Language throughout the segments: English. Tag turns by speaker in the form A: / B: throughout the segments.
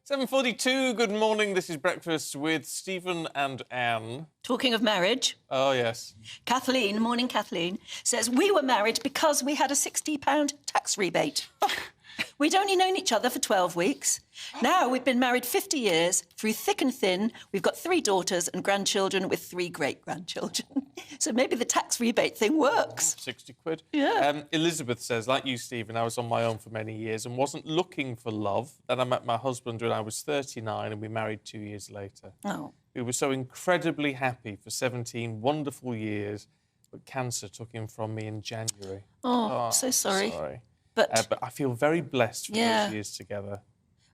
A: 7:42, good morning. This is Breakfast with Stephen and Anne.
B: Talking of marriage.
A: Oh, yes.
B: Kathleen, morning Kathleen, says we were married because we had a £60 tax rebate. We'd only known each other for 12 weeks. Now we've been married 50 years, through thick and thin. We've got 3 daughters and grandchildren with 3 great-grandchildren. So maybe the tax rebate thing works.
A: 60 quid.
B: Yeah.
A: Elizabeth says, like you, Stephen, I was on my own for many years and wasn't looking for love. Then I met my husband when I was 39 and we married 2 years later.
B: Oh.
A: We were so incredibly happy for 17 wonderful years, but cancer took him from me in January.
B: Oh, so sorry.
A: Sorry.
B: But
A: I feel very blessed for those years together.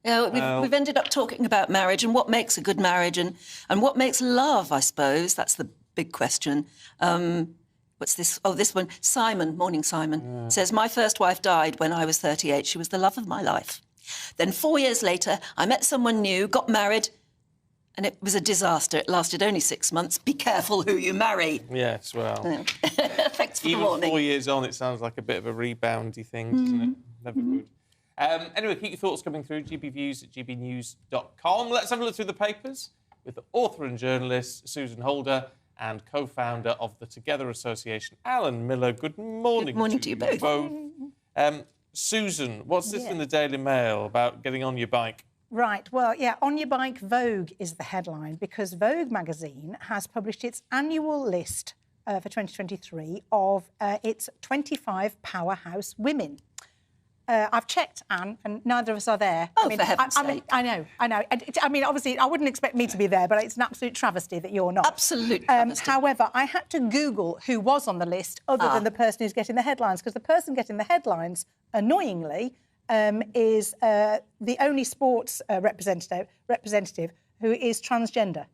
B: Yeah, we've ended up talking about marriage and what makes a good marriage and what makes love, I suppose. That's the big question. What's this? Oh, this one. Simon, morning Simon, says, my first wife died when I was 38. She was the love of my life. Then 4 years later, I met someone new, got married, and it was a disaster. It lasted only 6 months. Be careful who you marry.
A: Yes, well...
B: Thanks for the warning.
A: Even 4 years on, it sounds like a bit of a reboundy thing, doesn't it? Never good. Anyway, keep your thoughts coming through, gbviews@gbnews.com. Let's have a look through the papers with the author and journalist Susan Holder and co-founder of the Together Association, Alan Miller. Good morning.
B: Good morning to you both.
A: Susan, what's this in the Daily Mail about getting on your bike?
C: Right, well, yeah, On Your Bike Vogue is the headline because Vogue magazine has published its annual list for 2023 of its 25 powerhouse women. I've checked, Anne, and neither of us are there.
B: Oh, for heaven's sake.
C: I know. I mean, obviously, I wouldn't expect me to be there, but it's an absolute travesty that you're not.
B: Absolute travesty.
C: However, I had to Google who was on the list other than the person who's getting the headlines, because the person getting the headlines, annoyingly, is the only sports representative who is transgender.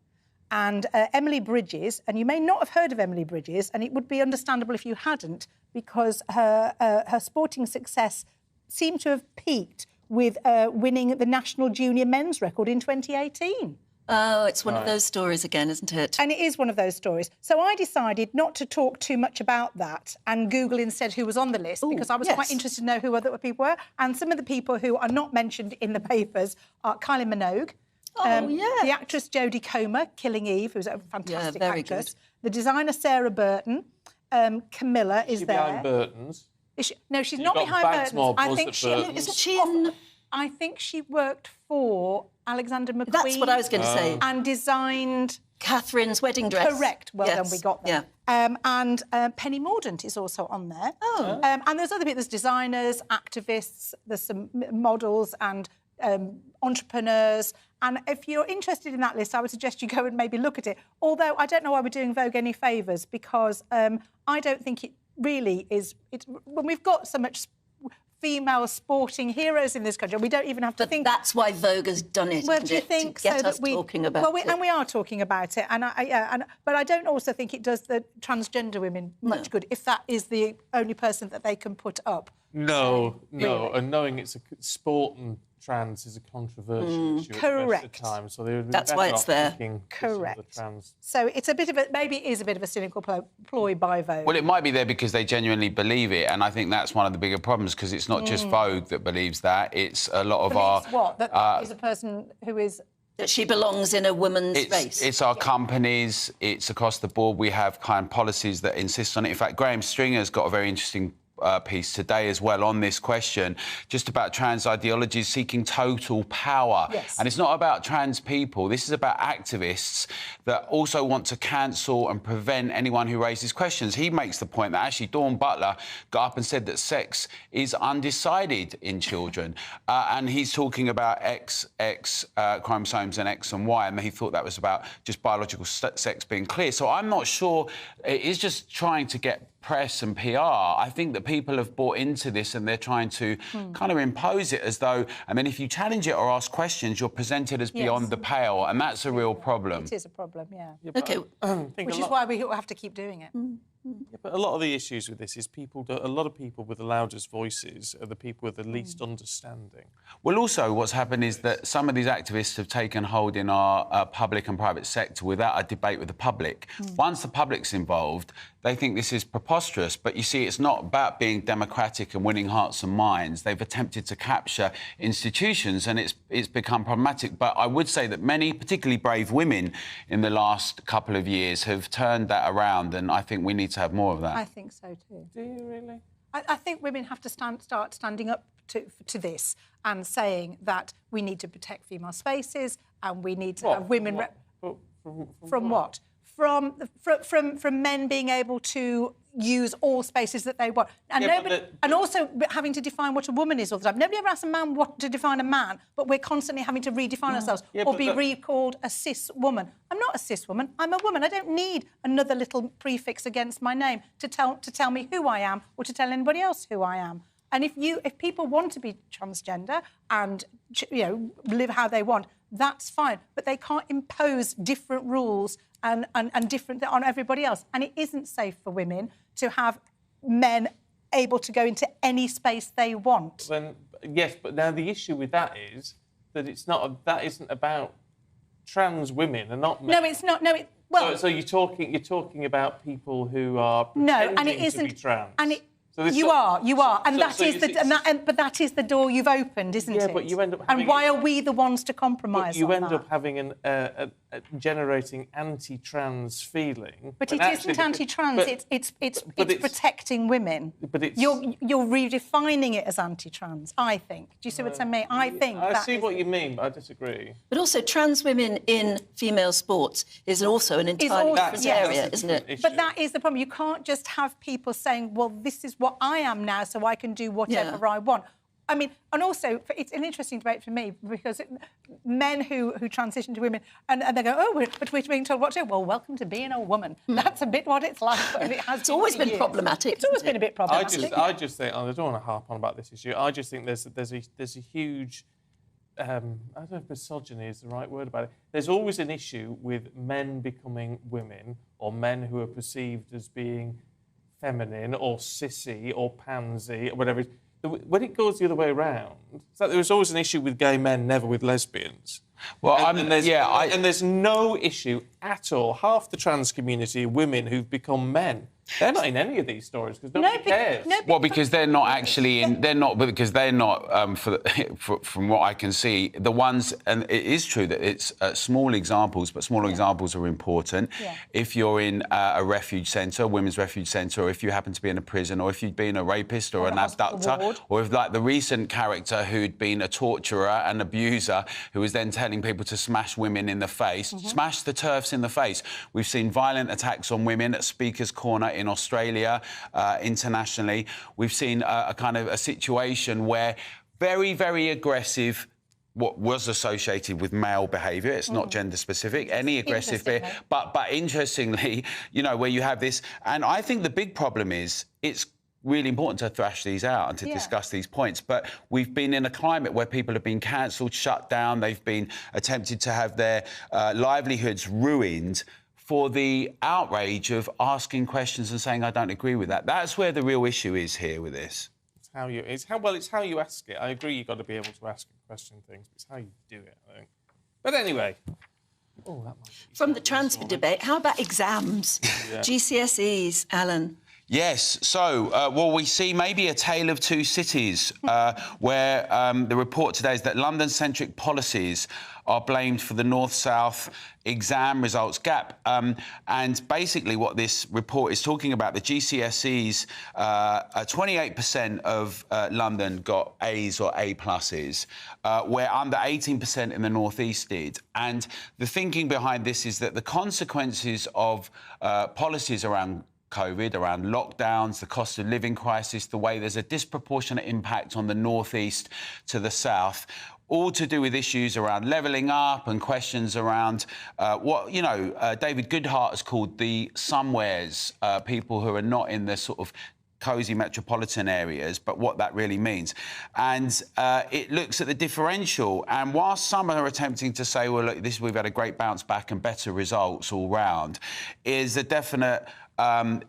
C: And Emily Bridges, and you may not have heard of Emily Bridges, and it would be understandable if you hadn't, because her sporting success seemed to have peaked with winning the national junior men's record in 2018.
B: Oh, it's one of those stories again, isn't it?
C: And it is one of those stories. So I decided not to talk too much about that and Google instead who was on the list, because I was quite interested to know who other people were. And some of the people who are not mentioned in the papers are Kylie Minogue, the actress Jodie Comer, Killing Eve, who's a fantastic actress, the designer Sarah Burton, Camilla is there.
A: Behind Burton's.
C: No, she's not behind Burton's. I think I think she worked for Alexander McQueen.
B: That's what I was going to say.
C: And designed
B: Catherine's wedding dress.
C: Correct. Well done, we got that.
B: Yeah.
C: And Penny Mordaunt is also on there.
B: Oh.
C: And there's other people. There's designers, activists, there's some models and entrepreneurs. And if you're interested in that list, I would suggest you go and maybe look at it. Although I don't know why we're doing Vogue any favours, because I don't think it really is... when we've got so much female sporting heroes in this country, we don't even have to think...
B: But that's why Vogue has done it,
C: well, do you think
B: to get
C: so
B: us talking about it.
C: And we are talking about it. But I don't also think it does the transgender women much good, if that is the only person that they can put up.
A: No.
C: Really.
A: And knowing it's a sport and trans is a controversial issue
C: Correct.
A: at the time, so they would
B: That's why it's there.
C: Correct.
A: The trans.
C: So it's a bit of a... maybe it is a bit of a cynical ploy by Vogue.
D: Well, it might be there because they genuinely believe it, and I think that's one of the bigger problems, because it's not just Vogue that believes that, it's a lot of our...
C: what? That is a person who is...
B: That she belongs in a woman's race.
D: It's our companies, it's across the board. We have kind of policies that insist on it. In fact, Graham Stringer's got a very interesting piece today as well on this question, just about trans ideologies seeking total power.
C: Yes.
D: And it's not about trans people. This is about activists that also want to cancel and prevent anyone who raises questions. He makes the point that actually Dawn Butler got up and said that sex is undecided in children. And he's talking about X chromosomes and X and Y, and he thought that was about just biological sex being clear. So I'm not sure. It is just trying to get press and PR. I think that people have bought into this and they're trying to kind of impose it as though, and then if you challenge it or ask questions, you're presented as beyond the pale, and that's a real problem.
C: It is a problem, yeah.
B: OK.
C: Which is why we have to keep doing it.
A: Yeah, but a lot of the issues with this is a lot of people with the loudest voices are the people with the least understanding.
D: Well, also what's happened is that some of these activists have taken hold in our public and private sector without a debate with the public. Once the public's involved, they think this is preposterous. But you see, it's not about being democratic and winning hearts and minds. They've attempted to capture institutions and it's become problematic. But I would say that many, particularly brave women in the last couple of years, have turned that around, and I think we need to have more of that.
C: I think so too.
A: Do you really?
C: I think women have to start standing up to this and saying that we need to protect female spaces and we need to have women... From what? From men being able to use all spaces that they want. And, and also having to define what a woman is all the time. Nobody ever asks a man what to define a man, but we're constantly having to redefine ourselves or be recalled a cis woman. I'm not a cis woman, I'm a woman. I don't need another little prefix against my name to tell me who I am or to tell anybody else who I am. And if people want to be transgender and, you know, live how they want, that's fine. But they can't impose different rules and different on everybody else. And it isn't safe for women to have men able to go into any space they want.
A: Yes, but now the issue with that is that that isn't about trans women and not men.
C: No, it's not. No,
A: so you're talking about people who are
C: pretending
A: to be trans.
C: And you are, and but that is the door you've opened, isn't it?
A: Yeah, but you end up.
C: And why are we the ones to compromise?
A: You end up having generating anti-trans feeling.
C: But it isn't anti-trans. It's protecting women.
A: But
C: you're redefining it as anti-trans. I think. Do you see what I mean? I
A: see what you mean, but I disagree.
B: But also, trans women in female sports is also an entirely different area, isn't it?
C: But that is the problem. You can't just have people saying, "Well, this is what I am now, so I can do whatever I want." I mean, and also, it's an interesting debate for me because men who transition to women and they go, "Oh, but we're being told what to do." Well, welcome to being a woman. That's a bit what it's like. But it's
B: always been problematic.
C: It's always been a bit problematic.
A: I just think, I don't want to harp on about this issue. I just think there's a huge, I don't know if misogyny is the right word about it. There's always an issue with men becoming women or men who are perceived as being feminine or sissy or pansy or whatever. When it goes the other way around, it's like there was always an issue with gay men, never with lesbians.
D: Well,
A: and there's no issue at all. Half the trans community are women who've become men. They're not in any of these stories because nobody cares.
D: Well, because they're not actually in. They're not because they're not. From what I can see, the ones, and it is true that it's small examples, but small examples are important. Yeah. If you're in a refuge centre, a women's refuge centre, or if you happen to be in a prison, or if you've been a rapist or an abductor, or if, like the recent character who'd been a torturer and abuser, who was then telling people to smash women in the face, smash the TERFs in the face. We've seen violent attacks on women at Speaker's Corner in Australia, internationally. We've seen a kind of a situation where very, very aggressive, what was associated with male behaviour, it's not gender specific, any aggressive behaviour, but interestingly, you know, where you have this, and I think the big problem is it's really important to thrash these out and to discuss these points. But we've been in a climate where people have been cancelled, shut down, they've been attempted to have their livelihoods ruined for the outrage of asking questions and saying, I don't agree with that. That's where the real issue is here with this.
A: It's how you ask it. I agree you've got to be able to ask and question things, but it's how you do it, I think. But anyway... that might be
B: from the transfer debate, how about exams? GCSEs, Alan?
D: Yes, so, well, we see maybe a tale of two cities where the report today is that London-centric policies are blamed for the north-south exam results gap. And basically what this report is talking about, the GCSEs, 28% of London got A's or A+, where under 18% in the North East did. And the thinking behind this is that the consequences of policies around COVID, around lockdowns, the cost of living crisis, the way there's a disproportionate impact on the North East to the South, all to do with issues around levelling up and questions around what, you know, David Goodhart has called the somewheres, people who are not in the sort of cosy metropolitan areas, but what that really means. And it looks at the differential. And whilst some are attempting to say, well, look, we've had a great bounce back and better results all round, is a definite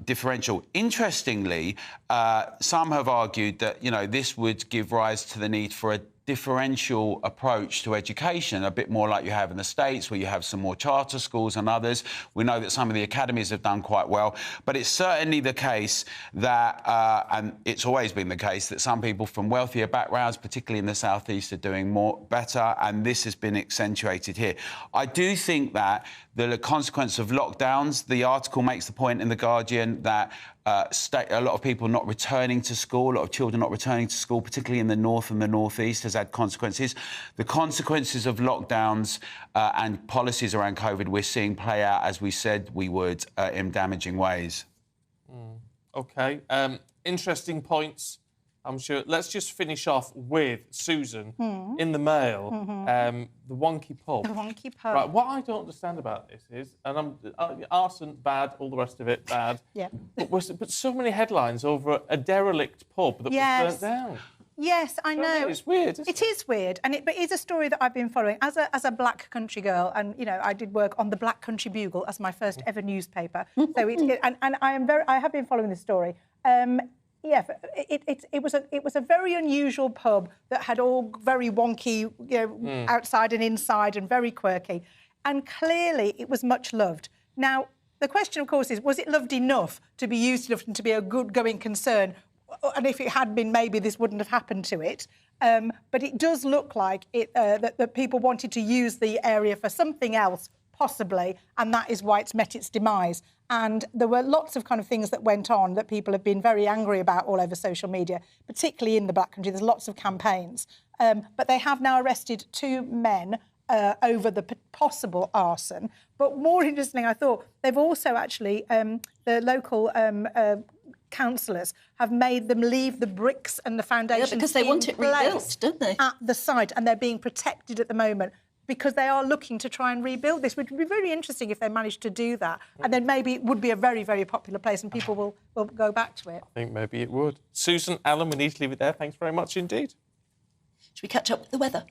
D: differential. Interestingly, some have argued that, you know, this would give rise to the need for a differential approach to education, a bit more like you have in the States, where you have some more charter schools and others. We know that some of the academies have done quite well, but it's certainly the case that, and it's always been the case, that some people from wealthier backgrounds, particularly in the southeast, are doing better, and this has been accentuated here. I do think that the consequence of lockdowns, the article makes the point in The Guardian that a lot of people not returning to school, a lot of children not returning to school, particularly in the north and the northeast, has had consequences. The consequences of lockdowns and policies around COVID we're seeing play out, as we said we would, in damaging ways.
A: OK. Interesting points, I'm sure. Let's just finish off with Susan in the Mail, the wonky pub.
C: The wonky pub.
A: Right, what I don't understand about this is, and arson, bad, all the rest of it, bad.
C: Yeah.
A: But so many headlines over a derelict pub that was burnt down.
C: Yes, I know.
A: It's weird, isn't it?
C: It is weird, but it is a story that I've been following as a Black country girl, and you know I did work on the Black Country Bugle as my first ever newspaper. So and I have been following this story. Yeah, it was a very unusual pub that had all very wonky, you know, outside and inside, and very quirky, and clearly it was much loved. Now the question, of course, is: was it loved enough to be used enough and to be a good going concern? And if it had been, maybe this wouldn't have happened to it. But it does look like that people wanted to use the area for something else, possibly, and that is why it's met its demise. And there were lots of kind of things that went on that people have been very angry about all over social media, particularly in the Black Country. There's lots of campaigns. But they have now arrested 2 men over the possible arson. But more interesting, I thought, they've also actually, the local councillors have made them leave the bricks and the foundations
B: because they want it rebuilt, don't they?
C: At the site, and they're being protected at the moment because they are looking to try and rebuild this, which would be very interesting if they managed to do that. And then maybe it would be a very, very popular place and people will go back to it.
A: I think maybe it would. Susan, Alan, we need to leave it there. Thanks very much indeed.
B: Should we catch up with the weather?